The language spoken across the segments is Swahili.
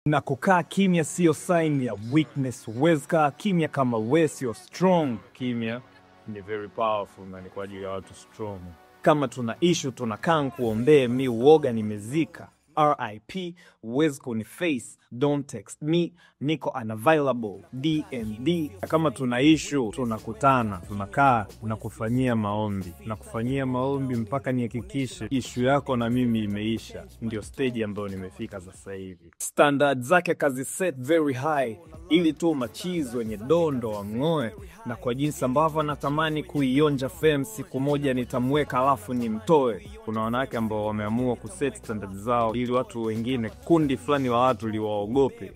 Na kukaa kimya sio sign ya weakness. Huwezi kaa kimya kama wewe sio strong. Kimya ni very powerful na ni kwa ajili ya watu strong. Kama tuna issue tunakaa kuombea, mi uoga nimezika. RIP, huwezi kuniface, don't text me, niko unavailable, DND. Kama tuna issue tunakutana, tunakaa na kufanyia maombi. Na kufanyia maombi mpaka nihakikishe issue yako na mimi imeisha. Ndio stage ambayo nimefika sasa hivi. Standard zake kazi set very high, ili tu machizi wenye dondo wang'oe. Na kwa jinsi ambavyo natamani kuionja fame, siku moja nitamweka alafu nimtoe. Kuna wanawake ambao wameamua kuset standard zao ili watu wengine, kundi fulani wa watu liwaogope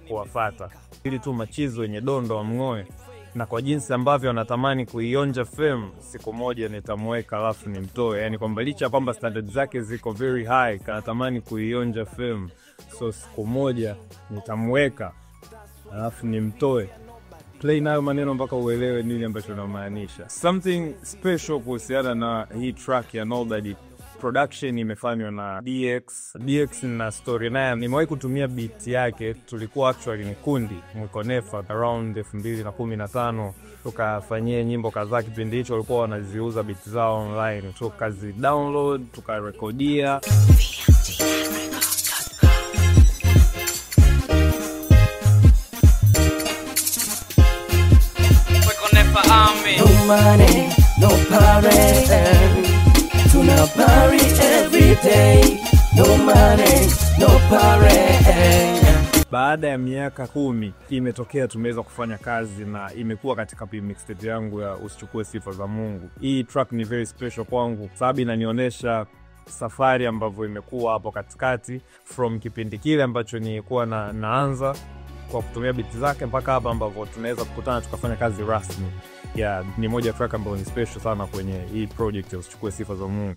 kuwafuata, ili tu machizi wenye dondo wamng'oe. Na kwa jinsi ambavyo natamani kuionja fame, siku moja nitamweka alafu nimtoe. Yani kwamba licha kwamba standard zake ziko very high, kanatamani kuionja fame, so siku moja nitamweka alafu nimtoe. Play nayo maneno mpaka uelewe nini ambacho namaanisha. Something special kuhusiana na hii track ya Nobody. Production imefanywa na DX. DX na story naye nimewahi kutumia beat yake. Tulikuwa actually ni kundi Mkonefa around 2015, tukafanyia nyimbo kadhaa. Kipindi hicho walikuwa wanaziuza beat zao online, tukazi download, tukarekodia. No money, no party, tuna party every day. No money, no party. Baada ya miaka 10 imetokea tumeweza kufanya kazi na imekuwa katika mixtape yangu ya Usichukue Sifa za Mungu. Hii track ni very special kwangu sababu inanionyesha safari ambavyo imekuwa hapo katikati, from kipindi kile ambacho nilikuwa naanza kwa kutumia beat zake mpaka hapa ambapo tunaweza kukutana tukafanya kazi rasmi. Ni moja track ambayo ni special sana kwenye hii project ya Usichukue Sifa za Mungu.